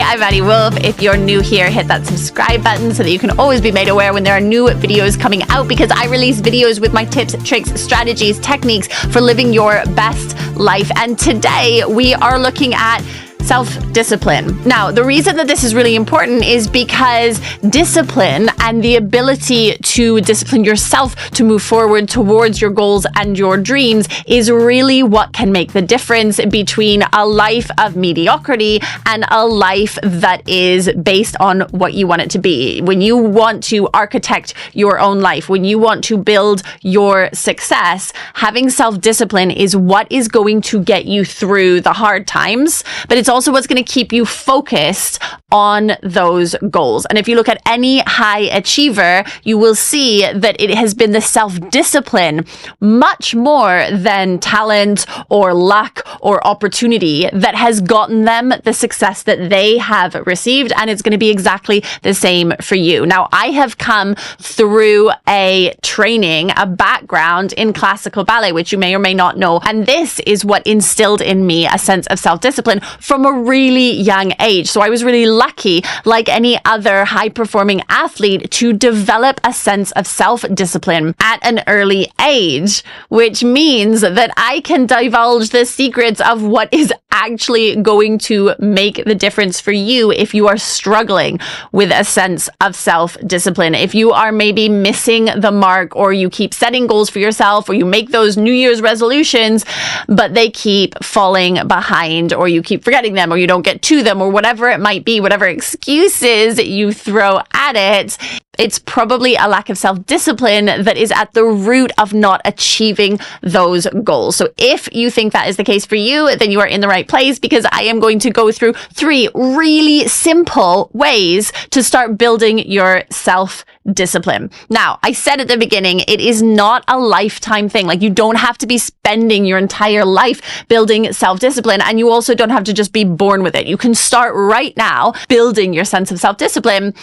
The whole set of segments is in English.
I'm Annie Wolf. If you're new here, hit that subscribe button so that you can always be made aware when there are new videos coming out, because I release videos with my tips, tricks, strategies, techniques for living your best life. And today we are looking at self-discipline. Now, the reason that this is really important is because discipline and the ability to discipline yourself to move forward towards your goals and your dreams is really what can make the difference between a life of mediocrity and a life that is based on what you want it to be. When you want to architect your own life, when you want to build your success, having self-discipline is what is going to get you through the hard times, but it's also what's going to keep you focused on those goals. And if you look at any high achiever, you will see that it has been the self-discipline much more than talent or luck or opportunity that has gotten them the success that they have received. And it's going to be exactly the same for you. Now, I have come through a training, a background in classical ballet, which you may or may not know. And this is what instilled in me a sense of self-discipline from a really young age. So I was really lucky, like any other high-performing athlete, to develop a sense of self-discipline at an early age, which means that I can divulge the secrets of what is actually going to make the difference for you if you are struggling with a sense of self-discipline. If you are maybe missing the mark, or you keep setting goals for yourself, or you make those New Year's resolutions, but they keep falling behind, or you keep forgetting them, or you don't get to them, or whatever it might be, whatever excuses you throw at it, it's probably a lack of self-discipline that is at the root of not achieving those goals. So if you think that is the case for you, then you are in the right place, because I am going to go through 3 really simple ways to start building your self-discipline. Now, I said at the beginning, it is not a lifetime thing. Like, you don't have to be spending your entire life building self-discipline, and you also don't have to just be born with it. You can start right now building your sense of self-discipline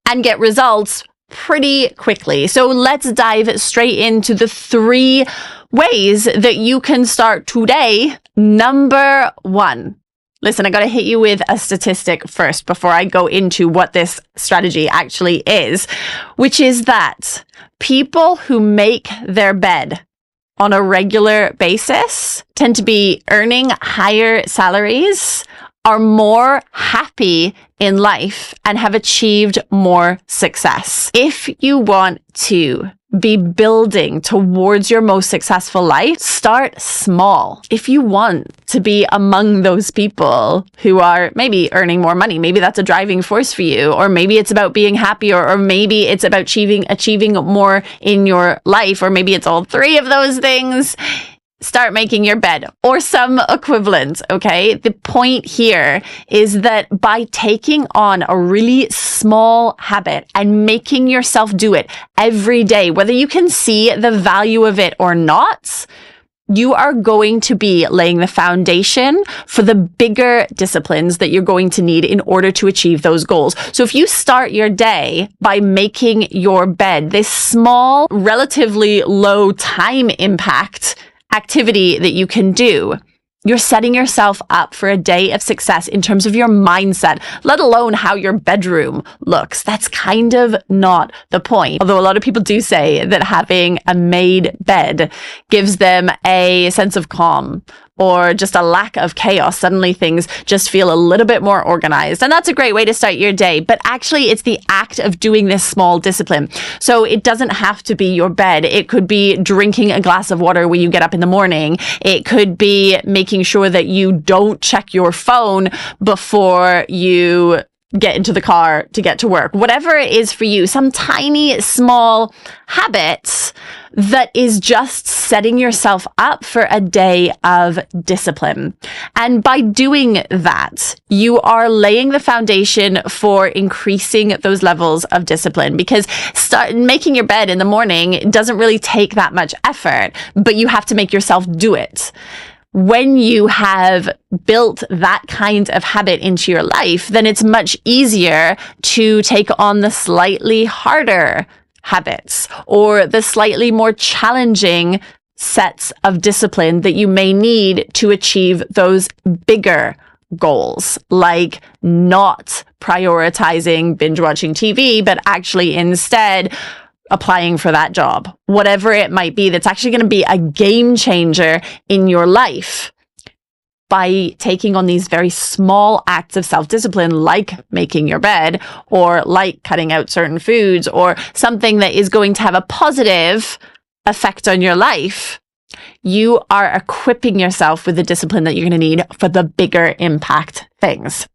and get results pretty quickly. So let's dive straight into the 3 ways that you can start today. Number 1. Listen, I got to hit you with a statistic first before I go into what this strategy actually is, which is that people who make their bed on a regular basis tend to be earning higher salaries, are more happy in life, and have achieved more success. If you want to be building towards your most successful life, start small. If you want to be among those people who are maybe earning more money, maybe that's a driving force for you, or maybe it's about being happier, or maybe it's about achieving more in your life, or maybe it's all 3 of those things. Start making your bed, or some equivalent, okay? The point here is that by taking on a really small habit and making yourself do it every day, whether you can see the value of it or not, you are going to be laying the foundation for the bigger disciplines that you're going to need in order to achieve those goals. So if you start your day by making your bed, this small, relatively low time impact activity that you can do, you're setting yourself up for a day of success in terms of your mindset, let alone how your bedroom looks. That's kind of not the point. Although a lot of people do say that having a made bed gives them a sense of calm, or just a lack of chaos. Suddenly things just feel a little bit more organized. And that's a great way to start your day. But actually, it's the act of doing this small discipline. So it doesn't have to be your bed. It could be drinking a glass of water when you get up in the morning. It could be making sure that you don't check your phone before you get into the car to get to work. Whatever it is for you, some tiny, small habits that is just setting yourself up for a day of discipline. And by doing that, you are laying the foundation for increasing those levels of discipline, because making your bed in the morning doesn't really take that much effort, but you have to make yourself do it. When you have built that kind of habit into your life, then it's much easier to take on the slightly harder habits, or the slightly more challenging sets of discipline that you may need to achieve those bigger goals, like not prioritizing binge watching TV, but actually instead applying for that job, whatever it might be, that's actually going to be a game changer in your life. By taking on these very small acts of self-discipline, like making your bed, or like cutting out certain foods, or something that is going to have a positive effect on your life, you are equipping yourself with the discipline that you're going to need for the bigger impact things.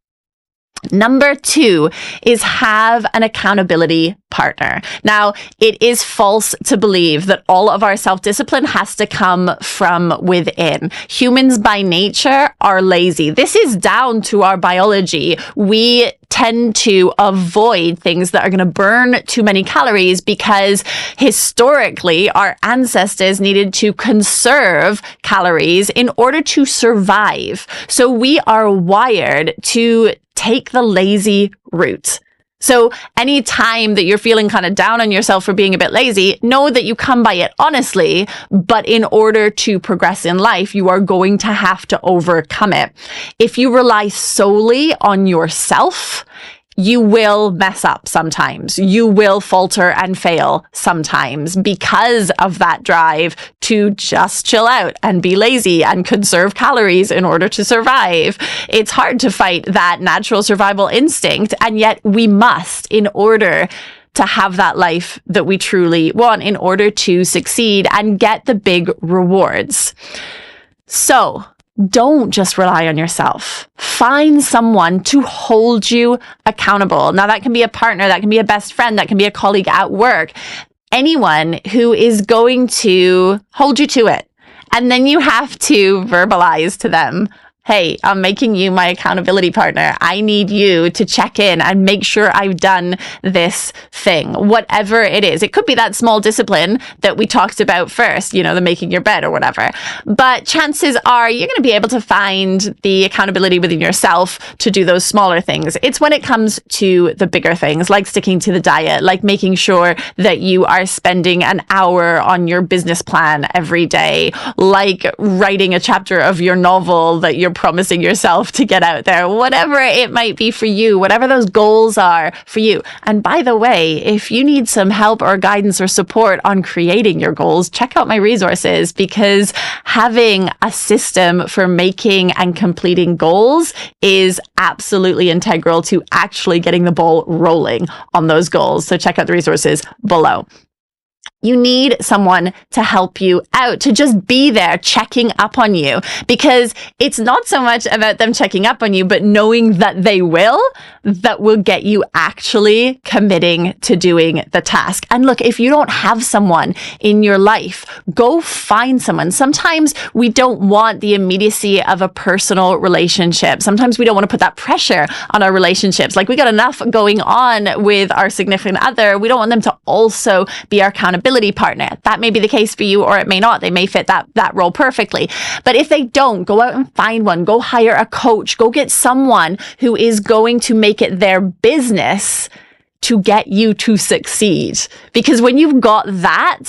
Number 2 is have an accountability partner. Now, it is false to believe that all of our self-discipline has to come from within. Humans by nature are lazy. This is down to our biology. We tend to avoid things that are going to burn too many calories because historically our ancestors needed to conserve calories in order to survive. So we are wired to take the lazy route. So any time that you're feeling kind of down on yourself for being a bit lazy, know that you come by it honestly, but in order to progress in life, you are going to have to overcome it. If you rely solely on yourself, you will mess up sometimes. You will falter and fail sometimes because of that drive to just chill out and be lazy and conserve calories in order to survive. It's hard to fight that natural survival instinct, and yet we must in order to have that life that we truly want, in order to succeed and get the big rewards. So, don't just rely on yourself. Find someone to hold you accountable. Now, that can be a partner, that can be a best friend, that can be a colleague at work. Anyone who is going to hold you to it. And then you have to verbalize to them, hey, I'm making you my accountability partner. I need you to check in and make sure I've done this thing, whatever it is. It could be that small discipline that we talked about first, the making your bed or whatever. But chances are you're going to be able to find the accountability within yourself to do those smaller things. It's when it comes to the bigger things, like sticking to the diet, like making sure that you are spending an hour on your business plan every day, like writing a chapter of your novel that you're promising yourself to get out there, whatever it might be for you, whatever those goals are for you. And by the way, if you need some help or guidance or support on creating your goals, check out my resources, because having a system for making and completing goals is absolutely integral to actually getting the ball rolling on those goals. So check out the resources below. You need someone to help you out, to just be there checking up on you, because it's not so much about them checking up on you, but knowing that they will, that will get you actually committing to doing the task. And look, if you don't have someone in your life, go find someone. Sometimes we don't want the immediacy of a personal relationship. Sometimes we don't want to put that pressure on our relationships. Like, we got enough going on with our significant other. We don't want them to also be our accountability partner. That may be the case for you, or it may not. They may fit that role perfectly. But if they don't, go out and find one. Go hire a coach. Go get someone who is going to make it their business to get you to succeed. Because when you've got that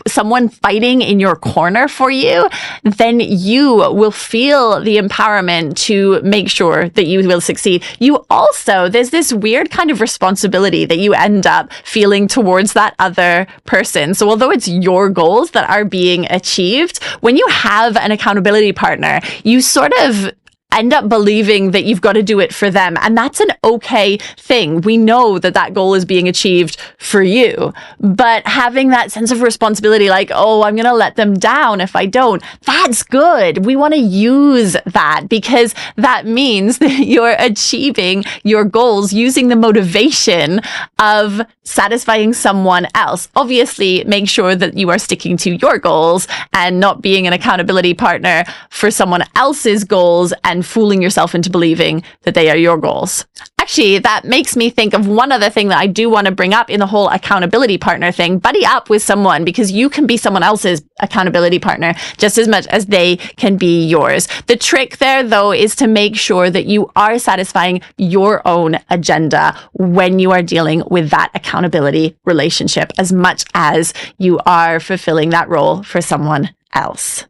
someone fighting in your corner for you, then you will feel the empowerment to make sure that you will succeed. There's this weird kind of responsibility that you end up feeling towards that other person. So although it's your goals that are being achieved, when you have an accountability partner, you sort of end up believing that you've got to do it for them. And that's an okay thing. We know that goal is being achieved for you. But having that sense of responsibility, like, oh, I'm going to let them down if I don't, that's good. We want to use that, because that means that you're achieving your goals using the motivation of satisfying someone else. Obviously, make sure that you are sticking to your goals and not being an accountability partner for someone else's goals and fooling yourself into believing that they are your goals. Actually, that makes me think of one other thing that I do want to bring up in the whole accountability partner thing. Buddy up with someone, because you can be someone else's accountability partner just as much as they can be yours. The trick there, though, is to make sure that you are satisfying your own agenda when you are dealing with that accountability relationship, as much as you are fulfilling that role for someone else.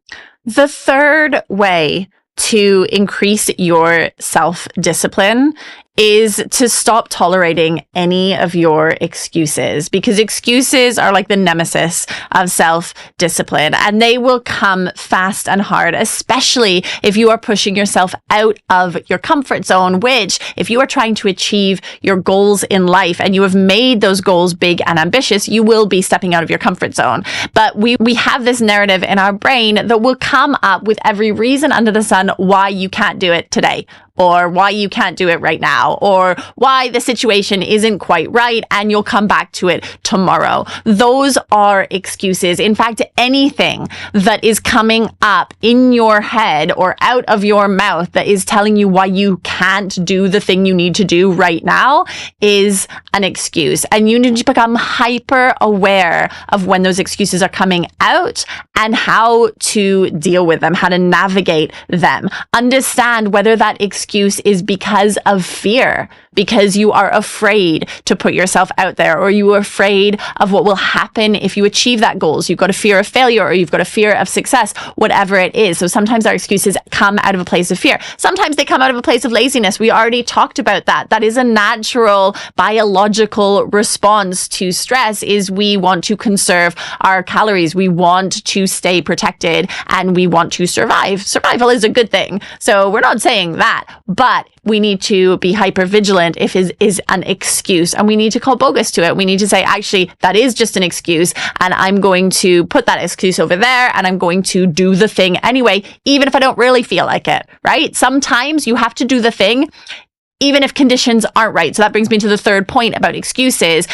The third way to increase your self-discipline is to stop tolerating any of your excuses, because excuses are like the nemesis of self-discipline, and they will come fast and hard, especially if you are pushing yourself out of your comfort zone, which, if you are trying to achieve your goals in life and you have made those goals big and ambitious, you will be stepping out of your comfort zone. But we have this narrative in our brain that will come up with every reason under the sun why you can't do it today, or why you can't do it right now, or why the situation isn't quite right, and you'll come back to it tomorrow. Those are excuses. In fact, anything that is coming up in your head or out of your mouth that is telling you why you can't do the thing you need to do right now is an excuse. And you need to become hyper aware of when those excuses are coming out and how to deal with them, how to navigate them. Understand whether that excuse is because of fear, because you are afraid to put yourself out there, or you are afraid of what will happen if you achieve that goal. So you've got a fear of failure, or you've got a fear of success, whatever it is. So sometimes our excuses come out of a place of fear. Sometimes they come out of a place of laziness. We already talked about that. That is a natural biological response to stress, is we want to conserve our calories. We want to stay protected, and we want to survive. Survival is a good thing. So we're not saying that, but we need to be hyper vigilant if it is an excuse, and we need to call bogus to it. We need to say, actually, that is just an excuse, and I'm going to put that excuse over there, and I'm going to do the thing anyway, even if I don't really feel like it, right? Sometimes you have to do the thing, even if conditions aren't right. So that brings me to the third point about excuses.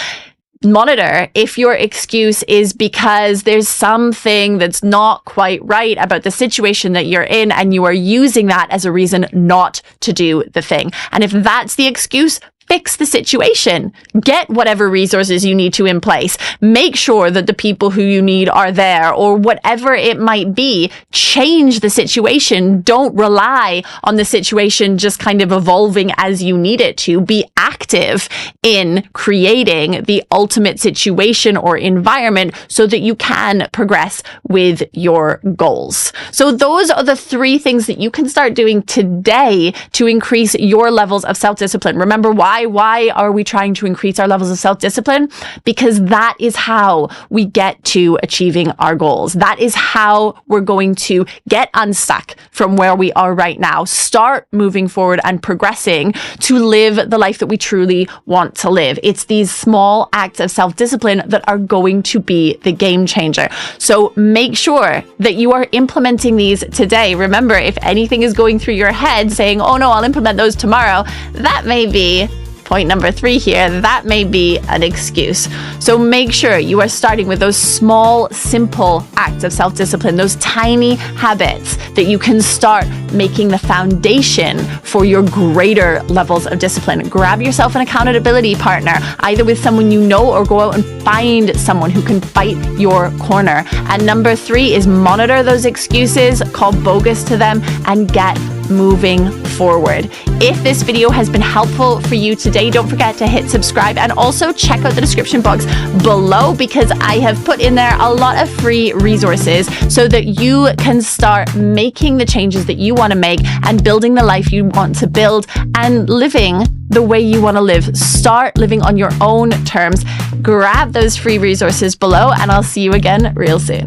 Monitor if your excuse is because there's something that's not quite right about the situation that you're in, and you are using that as a reason not to do the thing. And if that's the excuse, fix the situation. Get whatever resources you need to in place. Make sure that the people who you need are there, or whatever it might be. Change the situation. Don't rely on the situation just kind of evolving as you need it to. Be active in creating the ultimate situation or environment so that you can progress with your goals. So those are the 3 things that you can start doing today to increase your levels of self-discipline. Remember why? Why are we trying to increase our levels of self-discipline? Because that is how we get to achieving our goals. That is how we're going to get unstuck from where we are right now. Start moving forward and progressing to live the life that we truly want to live. It's these small acts of self-discipline that are going to be the game changer. So make sure that you are implementing these today. Remember, if anything is going through your head saying, oh no, I'll implement those tomorrow, that may be point number 3 here, that may be an excuse. So make sure you are starting with those small, simple acts of self-discipline, those tiny habits that you can start making the foundation for your greater levels of discipline. Grab yourself an accountability partner, either with someone you know, or go out and find someone who can fight your corner. And number 3 is monitor those excuses, call bogus to them, and get moving forward. If this video has been helpful for you today, don't forget to hit subscribe, and also check out the description box below, because I have put in there a lot of free resources so that you can start making the changes that you want to make and building the life you want to build and living the way you want to live. Start living on your own terms. Grab those free resources below, and I'll see you again real soon.